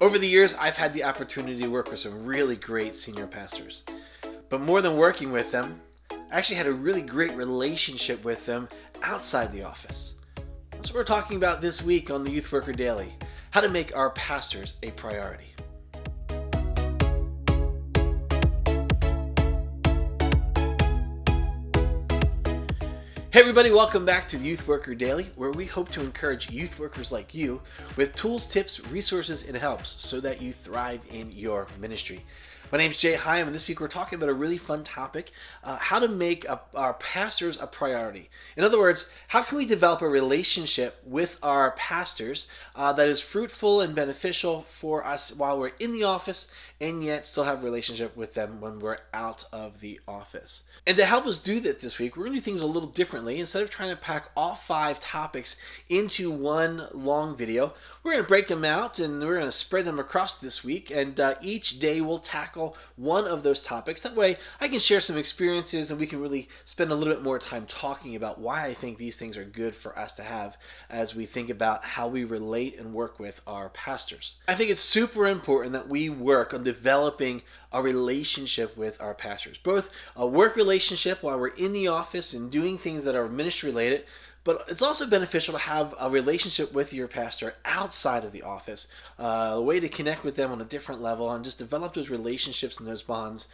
Over the years, I've had the opportunity to work with some really great senior pastors. But more than working with them, I actually had a really great relationship with them outside the office. That's what we're talking about this week on the Youth Worker Daily, how to make our pastors a priority. Hey everybody, welcome back to the Youth Worker Daily, where we hope to encourage youth workers like you with tools, tips, resources, and helps so that you thrive in your ministry. My name's Jay Hyam, and this week we're talking about a really fun topic, how to make our pastors a priority. In other words, how can we develop a relationship with our pastors that is fruitful and beneficial for us while we're in the office, and yet still have a relationship with them when we're out of the office. And to help us do that this week, we're going to do things a little differently. Instead of trying to pack all 5 topics into one long video, we're going to break them out and we're going to spread them across this week. And each day we'll tackle one of those topics. That way I can share some experiences and we can really spend a little bit more time talking about why I think these things are good for us to have as we think about how we relate and work with our pastors. I think it's super important that we work on developing a relationship with our pastors, both a work relationship while we're in the office and doing things that are ministry related, but it's also beneficial to have a relationship with your pastor outside of the office, a way to connect with them on a different level and just develop those relationships and those bonds.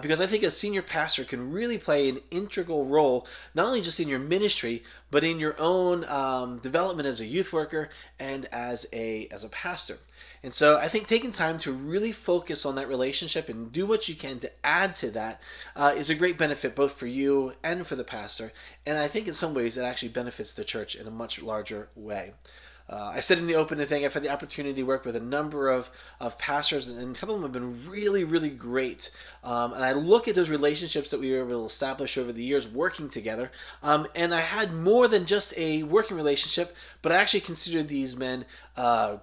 Because I think a senior pastor can really play an integral role, not only just in your ministry, but in your own development as a youth worker and as a pastor. And so I think taking time to really focus on that relationship and do what you can to add to that is a great benefit both for you and for the pastor. And I think in some ways it actually benefits the church in a much larger way. I said in the opening thing, I've had the opportunity to work with a number of pastors, and a couple of them have been really, really great. And I look at those relationships that we were able to establish over the years working together. And I had more than just a working relationship, but I actually considered these men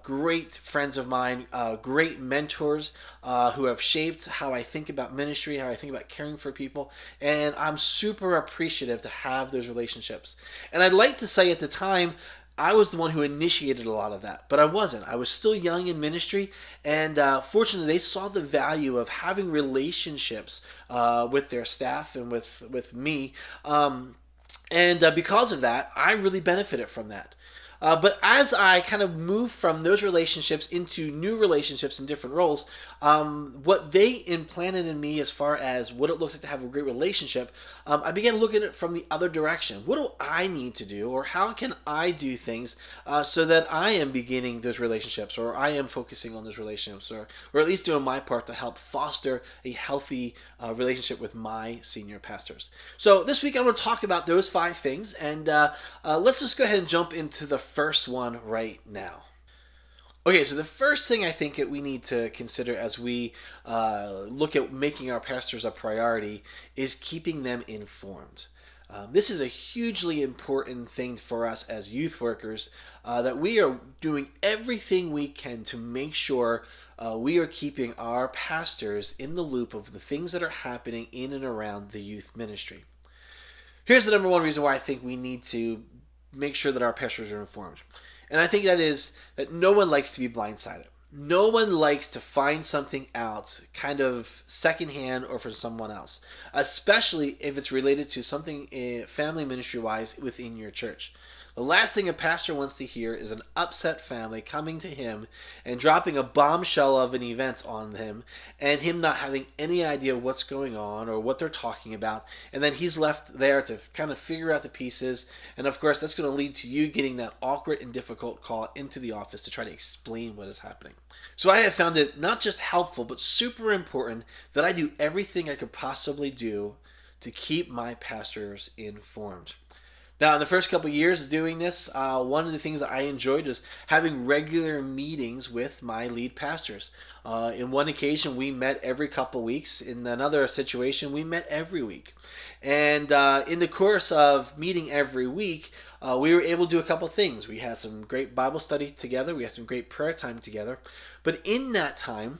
great friends of mine, great mentors who have shaped how I think about ministry, how I think about caring for people. And I'm super appreciative to have those relationships. And I'd like to say at the time, I was the one who initiated a lot of that, but I wasn't. I was still young in ministry, and fortunately they saw the value of having relationships with their staff and with me, and because of that, I really benefited from that. But as I kind of moved from those relationships into new relationships in different roles, what they implanted in me as far as what it looks like to have a great relationship, I began looking at it from the other direction. What do I need to do, or how can I do things so that I am beginning those relationships, or I am focusing on those relationships, or at least doing my part to help foster a healthy relationship with my senior pastors. So this week I'm going to talk about those 5 things, and let's just go ahead and jump into the first one right now. Okay, so the first thing I think that we need to consider as we look at making our pastors a priority is keeping them informed. This is a hugely important thing for us as youth workers, that we are doing everything we can to make sure we are keeping our pastors in the loop of the things that are happening in and around the youth ministry. Here's the number one reason why I think we need to make sure that our pastors are informed. And I think that is that no one likes to be blindsided. No one likes to find something out kind of secondhand or from someone else, especially if it's related to something family ministry-wise within your church. The last thing a pastor wants to hear is an upset family coming to him and dropping a bombshell of an event on him, and him not having any idea what's going on or what they're talking about, and then he's left there to kind of figure out the pieces. And of course that's going to lead to you getting that awkward and difficult call into the office to try to explain what is happening. So I have found it not just helpful but super important that I do everything I could possibly do to keep my pastors informed. Now, in the first couple of years of doing this, one of the things that I enjoyed was having regular meetings with my lead pastors. In one occasion, we met every couple of weeks. In another situation, we met every week. And in the course of meeting every week, we were able to do a couple of things. We had some great Bible study together. We had some great prayer time together. But in that time,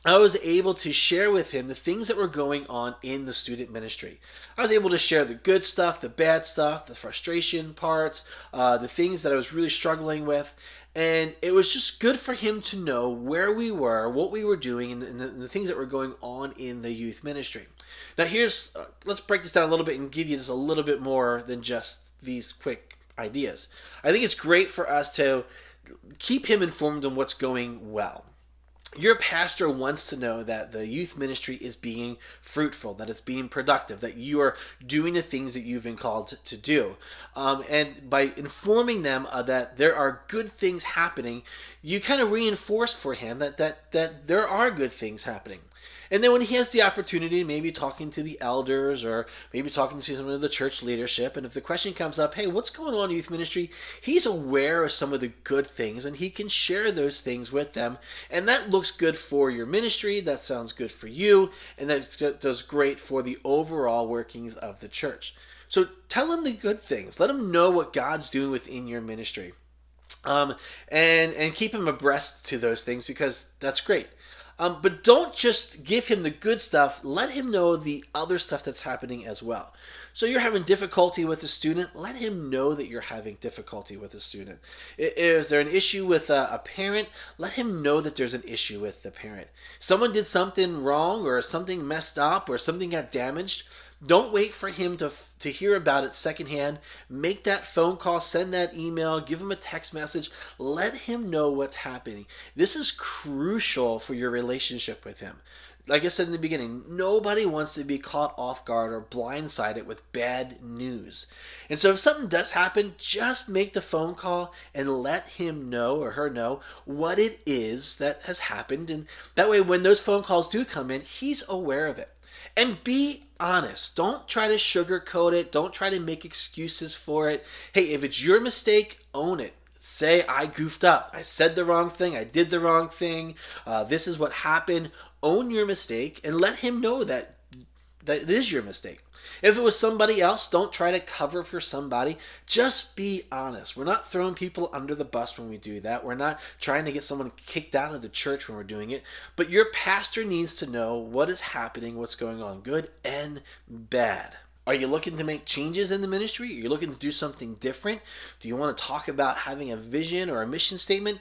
I was able to share with him the things that were going on in the student ministry. I was able to share the good stuff, the bad stuff, the frustration parts, the things that I was really struggling with. And it was just good for him to know where we were, what we were doing, and the things that were going on in the youth ministry. Now, let's break this down a little bit and give you just a little bit more than just these quick ideas. I think it's great for us to keep him informed on what's going well. Your pastor wants to know that the youth ministry is being fruitful, that it's being productive, that you are doing the things that you've been called to do. And by informing them that there are good things happening, you kind of reinforce for him that there are good things happening. And then when he has the opportunity, maybe talking to the elders or maybe talking to some of the church leadership, and if the question comes up, hey, what's going on in youth ministry? He's aware of some of the good things and he can share those things with them. And that looks good for your ministry, that sounds good for you, and that does great for the overall workings of the church. So tell him the good things. Let him know what God's doing within your ministry. And keep him abreast to those things, because that's great. But don't just give him the good stuff. Let him know the other stuff that's happening as well. So you're having difficulty with a student, let him know that you're having difficulty with a student. Is there an issue with a parent? Let him know that there's an issue with the parent. Someone did something wrong or something messed up or something got damaged. Don't wait for him to hear about it secondhand. Make that phone call, send that email, give him a text message. Let him know what's happening. This is crucial for your relationship with him. Like I said in the beginning, nobody wants to be caught off guard or blindsided with bad news. And so if something does happen, just make the phone call and let him know or her know what it is that has happened. And that way, when those phone calls do come in, he's aware of it. And be honest. Don't try to sugarcoat it. Don't try to make excuses for it. Hey, if it's your mistake, own it. Say, I goofed up. I said the wrong thing. I did the wrong thing. This is what happened. Own your mistake and let him know that it is your mistake. If it was somebody else, don't try to cover for somebody. Just be honest. We're not throwing people under the bus when we do that. We're not trying to get someone kicked out of the church when we're doing it. But your pastor needs to know what is happening, what's going on, good and bad. Are you looking to make changes in the ministry? Are you looking to do something different? Do you want to talk about having a vision or a mission statement?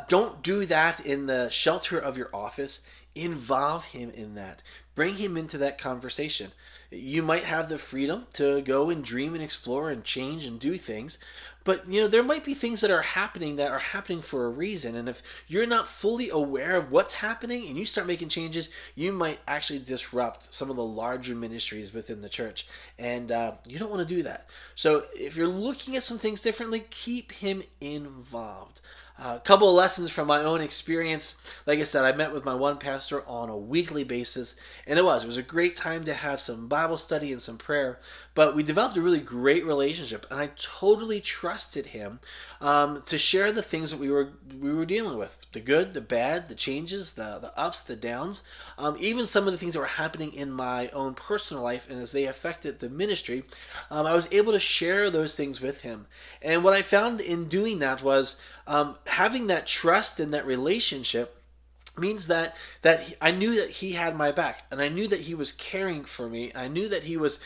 Don't do that in the shelter of your office. Involve him in that. Bring him into that conversation. You might have the freedom to go and dream and explore and change and do things, but there might be things that are happening for a reason. And if you're not fully aware of what's happening and you start making changes, you might actually disrupt some of the larger ministries within the church. And you don't want to do that. So if you're looking at some things differently, keep him involved. A couple of lessons from my own experience. Like I said, I met with my one pastor on a weekly basis, and it was a great time to have some Bible study and some prayer. But we developed a really great relationship, and I totally trusted him to share the things that we were dealing with, the good, the bad, the changes, the ups, the downs, even some of the things that were happening in my own personal life, and as they affected the ministry, I was able to share those things with him. And what I found in doing that was having that trust and that relationship means that I knew that he had my back, and I knew that he was caring for me. I knew that he was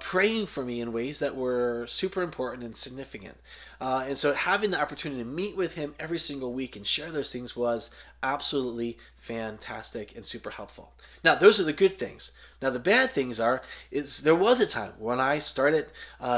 praying for me in ways that were super important and significant. And so having the opportunity to meet with him every single week and share those things was absolutely fantastic and super helpful. Now, those are the good things. Now, the bad things is there was a time when I started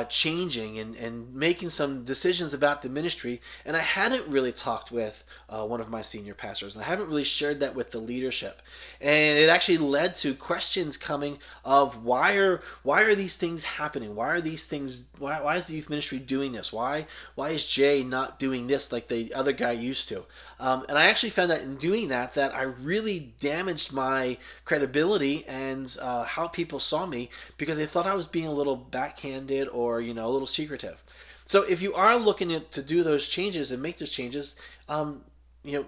changing and making some decisions about the ministry, and I hadn't really talked with one of my senior pastors, and I haven't really shared that with the leadership. And it actually led to questions coming of why are these things happening? Why are these things? Why is the youth ministry doing this? Why is Jay not doing this like the other guy used to? And I actually found that in doing that I really damaged my credibility and how people saw me, because they thought I was being a little backhanded or a little secretive. So if you are looking to do those changes and make those changes,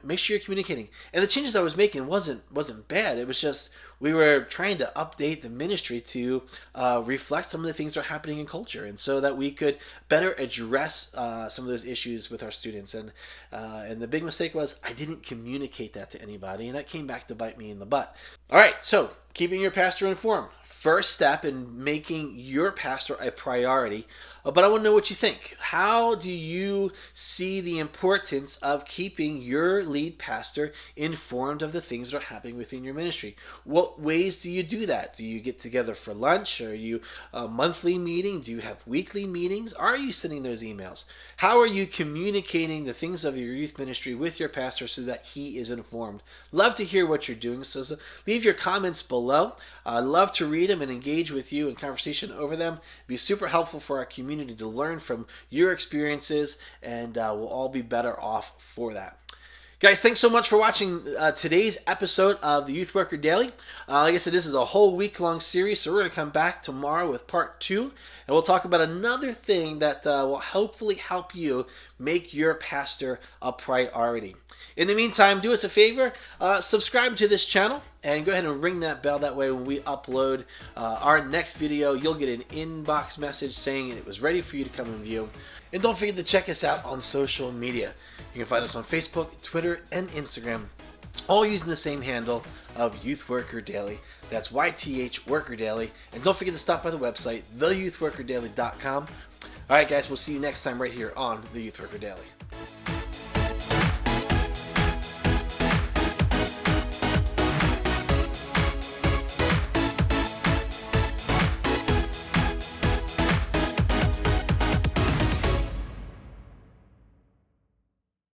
make sure you're communicating. And the changes I was making wasn't bad. It was just we were trying to update the ministry to reflect some of the things that are happening in culture, and so that we could better address some of those issues with our students. And the big mistake was I didn't communicate that to anybody, and that came back to bite me in the butt. All right, so keeping your pastor informed. First step in making your pastor a priority. But I want to know what you think. How do you see the importance of keeping your lead pastor informed of the things that are happening within your ministry? What ways do you do that? Do you get together for lunch? Are you a monthly meeting? Do you have weekly meetings? Are you sending those emails? How are you communicating the things of your youth ministry with your pastor so that he is informed? Love to hear what you're doing. So leave your comments below. I'd love to read them and engage with you in conversation over them. It'd be super helpful for our community to learn from your experiences, and we'll all be better off for that. Guys, thanks so much for watching today's episode of the Youth Worker Daily. Like I said, this is a whole week-long series, so we're going to come back tomorrow with part 2, and we'll talk about another thing that will hopefully help you make your pastor a priority. In the meantime, do us a favor, subscribe to this channel, and go ahead and ring that bell. That way when we upload our next video, you'll get an inbox message saying it was ready for you to come and view. And don't forget to check us out on social media. You can find us on Facebook, Twitter, and Instagram, all using the same handle of Youth Worker Daily. That's YTH Worker Daily. And don't forget to stop by the website, theyouthworkerdaily.com. All right, guys, we'll see you next time right here on the Youth Worker Daily.